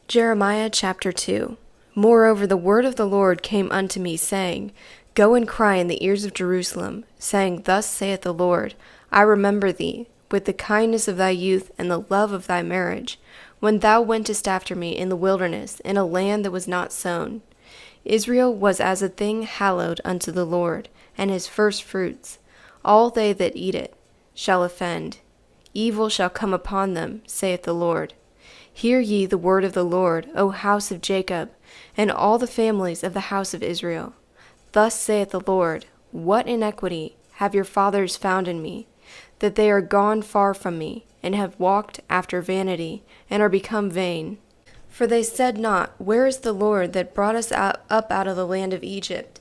Jeremiah chapter 2. Moreover, the word of the Lord came unto me, saying, Go and cry in the ears of Jerusalem, saying, Thus saith the Lord, I remember thee, with the kindness of thy youth and the love of thy marriage, when thou wentest after me in the wilderness, in a land that was not sown. Israel was as a thing hallowed unto the Lord, and his firstfruits. All they that eat it shall offend. Evil shall come upon them, saith the Lord. Hear ye the word of the Lord, O house of Jacob, and all the families of the house of Israel. Thus saith the Lord, What iniquity have your fathers found in me, that they are gone far from me, and have walked after vanity, and are become vain? For they said not, Where is the Lord that brought us up out of the land of Egypt,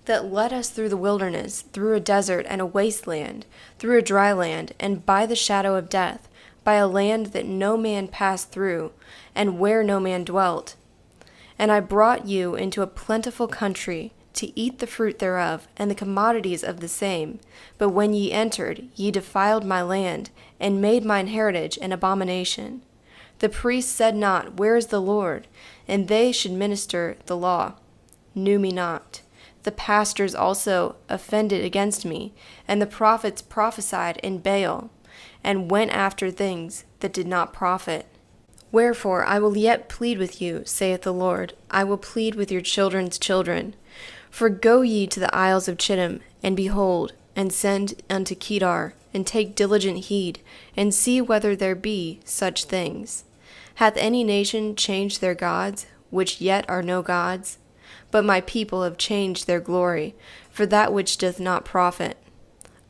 that led us through the wilderness, through a desert and a waste land, through a dry land, and by the shadow of death, by a land that no man passed through, and where no man dwelt? And I brought you into a plentiful country, to eat the fruit thereof, and the commodities of the same. But when ye entered, ye defiled my land, and made mine heritage an abomination. The priests said not, Where is the Lord? And they should minister the law, knew me not. The pastors also offended against me, and the prophets prophesied in Baal, and went after things that did not profit. Wherefore I will yet plead with you, saith the Lord, I will plead with your children's children. For go ye to the isles of Chittim, and behold, and send unto Kedar, and take diligent heed, and see whether there be such things. Hath any nation changed their gods, which yet are no gods? But my people have changed their glory, for that which doth not profit.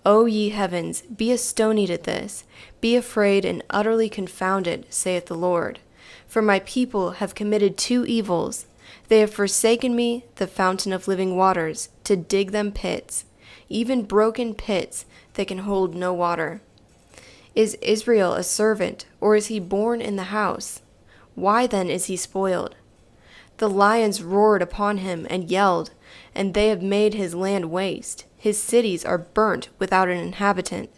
O ye heavens, be astonied at this, be afraid and utterly confounded, saith the Lord. For my people have committed two evils. They have forsaken me, the fountain of living waters, to dig them pits, even broken pits that can hold no water. Is Israel a servant, or is he born in the house? Why then is he spoiled? The lions roared upon him and yelled, and they have made his land waste. His cities are burnt without an inhabitant.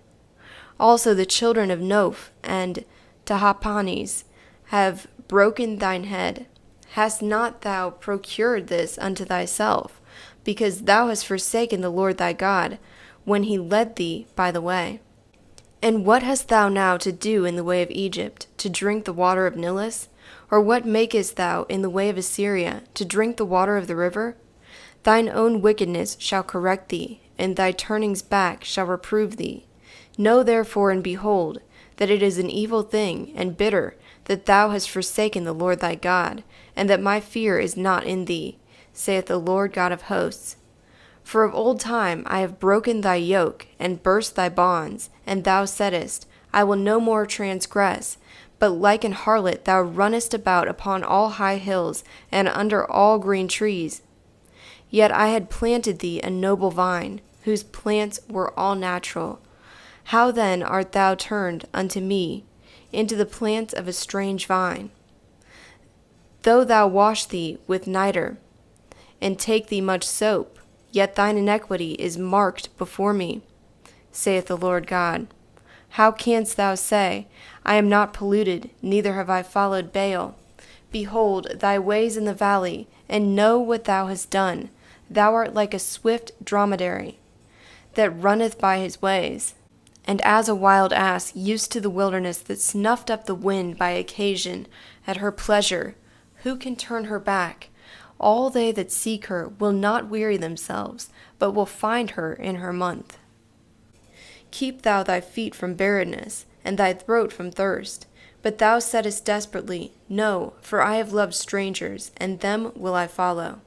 Also the children of Noph and Tahaphanes have broken thine head. Hast not thou procured this unto thyself, because thou hast forsaken the Lord thy God, when he led thee by the way? And what hast thou now to do in the way of Egypt, to drink the water of Nilus? Or what makest thou in the way of Assyria, to drink the water of the river? Thine own wickedness shall correct thee, and thy turnings back shall reprove thee. Know therefore and behold, that it is an evil thing and bitter, that thou hast forsaken the Lord thy God, and that my fear is not in thee, saith the Lord God of hosts. For of old time I have broken thy yoke, and burst thy bonds, and thou saidst, I will no more transgress. But like an harlot thou runnest about upon all high hills, and under all green trees. Yet I had planted thee a noble vine, whose plants were all natural. How then art thou turned unto me, into the plants of a strange vine? Though thou wash thee with nitre, and take thee much soap, yet thine iniquity is marked before me, saith the Lord God. How canst thou say, I am not polluted, neither have I followed Baal? Behold thy ways in the valley, and know what thou hast done. Thou art like a swift dromedary, that runneth by his ways, and as a wild ass used to the wilderness, that snuffed up the wind by occasion at her pleasure. Who can turn her back? All they that seek her will not weary themselves, but will find her in her month. Keep thou thy feet from barrenness, and thy throat from thirst. But thou saidst desperately, No, for I have loved strangers, and them will I follow.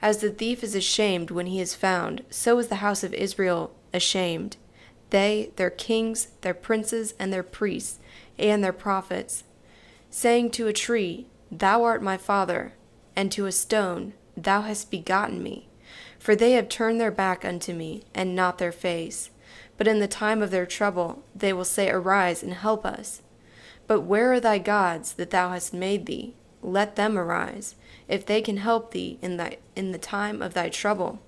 As the thief is ashamed when he is found, so is the house of Israel ashamed. They, their kings, their princes, and their priests, and their prophets, saying to a tree, Thou art my father, and to a stone, Thou hast begotten me. For they have turned their back unto me, and not their face. But in the time of their trouble they will say, Arise and help us. But where are thy gods that thou hast made thee? Let them arise, if they can help thee in the time of thy trouble.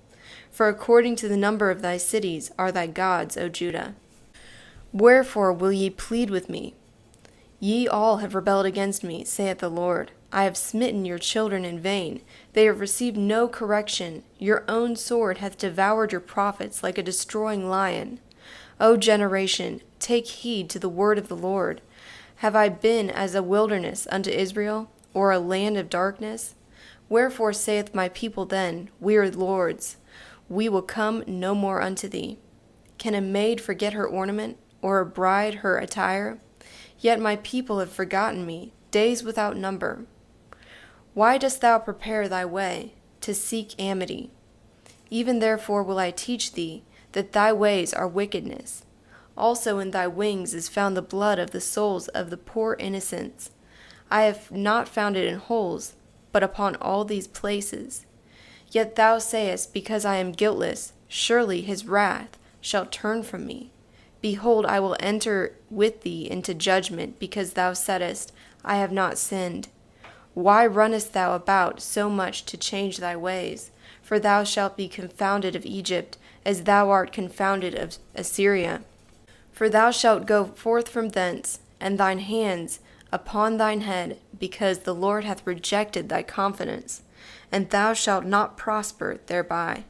For according to the number of thy cities are thy gods, O Judah. Wherefore will ye plead with me? Ye all have rebelled against me, saith the Lord. I have smitten your children in vain. They have received no correction. Your own sword hath devoured your prophets like a destroying lion. O generation, take heed to the word of the Lord. Have I been as a wilderness unto Israel, or a land of darkness? Wherefore saith my people then, We are Lord's. We will come no more unto thee. Can a maid forget her ornament, or a bride her attire? Yet my people have forgotten me, days without number. Why dost thou prepare thy way, to seek amity? Even therefore will I teach thee, that thy ways are wickedness. Also in thy wings is found the blood of the souls of the poor innocents. I have not found it in holes, but upon all these places. Yet thou sayest, Because I am guiltless, surely his wrath shall turn from me. Behold, I will enter with thee into judgment, because thou saidst, I have not sinned. Why runnest thou about so much to change thy ways? For thou shalt be confounded of Egypt, as thou art confounded of Assyria. For thou shalt go forth from thence, and thine hands upon thine head, because the Lord hath rejected thy confidence, and thou shalt not prosper thereby.